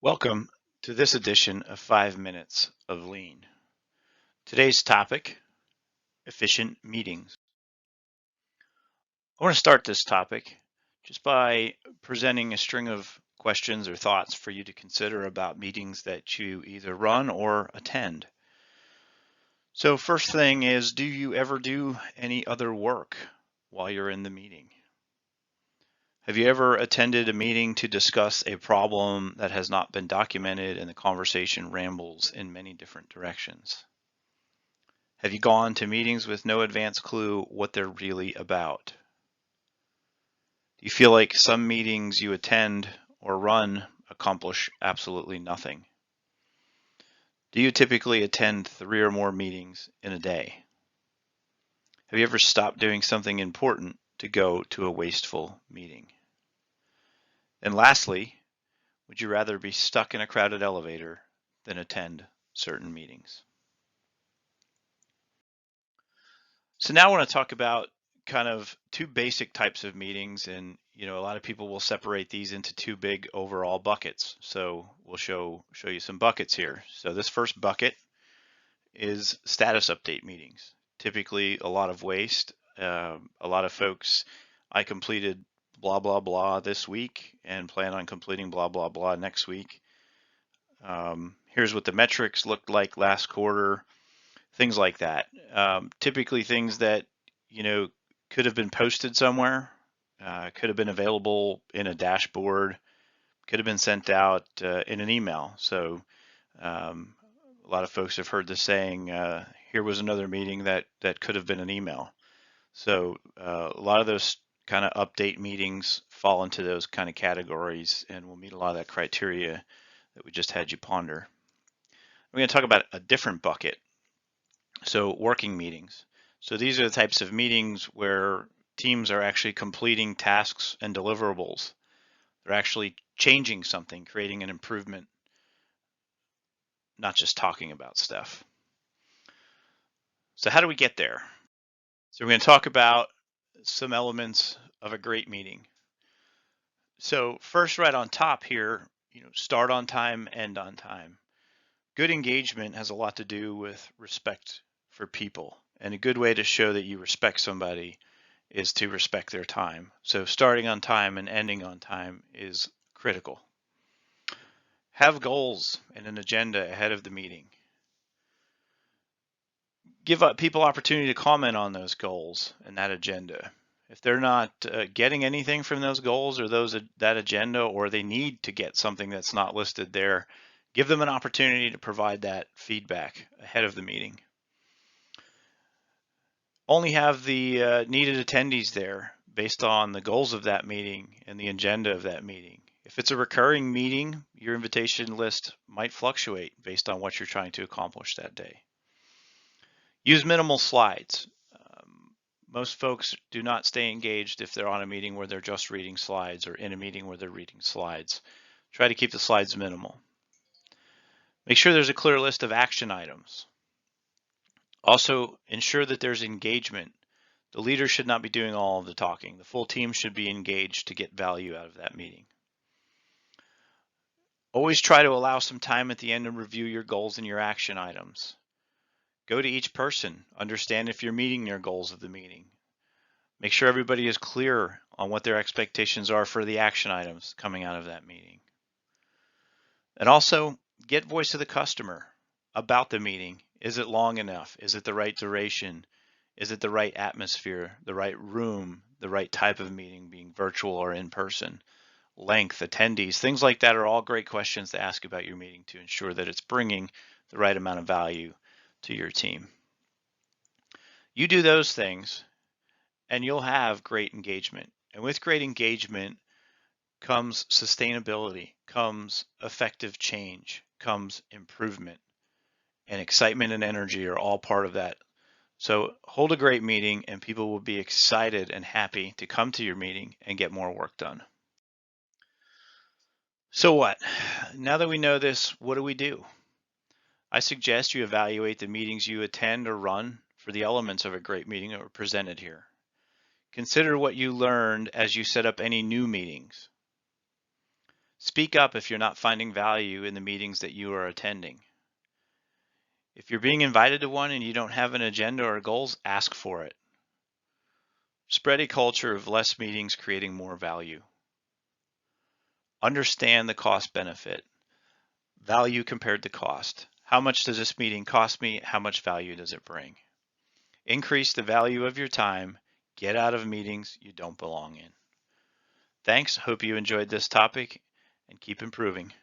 Welcome to this edition of 5 Minutes of Lean. Today's topic, efficient meetings. I want to start this topic just by presenting a string of questions or thoughts for you to consider about meetings that you either run or attend. So first thing is, do you ever do any other work while you're in the meeting? Have you ever attended a meeting to discuss a problem that has not been documented and the conversation rambles in many different directions? Have you gone to meetings with no advance clue what they're really about? Do you feel like some meetings you attend or run accomplish absolutely nothing? Do you typically attend 3 or more meetings in a day? Have you ever stopped doing something important to go to a wasteful meeting? And lastly, would you rather be stuck in a crowded elevator than attend certain meetings? So now I want to talk about kind of two basic types of meetings, and a lot of people will separate these into two big overall buckets. So we'll show you some buckets here. So this first bucket is status update meetings. Typically a lot of waste. A lot of folks, I completed blah blah blah this week and plan on completing blah blah blah next week. Here's what the metrics looked like last quarter. Things like that. Typically things that could have been posted somewhere, could have been available in a dashboard, could have been sent out in an email. So a lot of folks have heard the saying, here was another meeting that could have been an email. So a lot of those kind of update meetings fall into those kind of categories and will meet a lot of that criteria that we just had you ponder. We're going to talk about a different bucket. So working meetings. So these are the types of meetings where teams are actually completing tasks and deliverables. They're actually changing something, creating an improvement, not just talking about stuff. So how do we get there? So we're going to talk about some elements of a great meeting. So first, right on top here, start on time, end on time. Good engagement has a lot to do with respect for people. And a good way to show that you respect somebody is to respect their time. So starting on time and ending on time is critical. Have goals and an agenda ahead of the meeting. Give people opportunity to comment on those goals and that agenda. If they're not getting anything from those goals or that agenda, or they need to get something that's not listed there, give them an opportunity to provide that feedback ahead of the meeting. Only have the needed attendees there based on the goals of that meeting and the agenda of that meeting. If it's a recurring meeting, your invitation list might fluctuate based on what you're trying to accomplish that day. Use minimal slides. Most folks do not stay engaged if they're on a meeting where they're just reading slides or in a meeting where they're reading slides. Try to keep the slides minimal. Make sure there's a clear list of action items. Also, ensure that there's engagement. The leader should not be doing all of the talking. The full team should be engaged to get value out of that meeting. Always try to allow some time at the end to review your goals and your action items. Go to each person. Understand if you're meeting their goals of the meeting. Make sure everybody is clear on what their expectations are for the action items coming out of that meeting. And also, get voice of the customer about the meeting. Is it long enough? Is it the right duration? Is it the right atmosphere, the right room, the right type of meeting, being virtual or in person? Length, attendees, things like that are all great questions to ask about your meeting to ensure that it's bringing the right amount of value to your team. You do those things and you'll have great engagement. And with great engagement comes sustainability, comes effective change, comes improvement, and excitement and energy are all part of that. So hold a great meeting and people will be excited and happy to come to your meeting and get more work done. So what? Now that we know this, what do? I suggest you evaluate the meetings you attend or run for the elements of a great meeting that were presented here. Consider what you learned as you set up any new meetings. Speak up if you're not finding value in the meetings that you are attending. If you're being invited to one and you don't have an agenda or goals, ask for it. Spread a culture of less meetings creating more value. Understand the cost benefit. Value compared to cost. How much does this meeting cost me? How much value does it bring? Increase the value of your time. Get out of meetings you don't belong in. Thanks. Hope you enjoyed this topic and keep improving.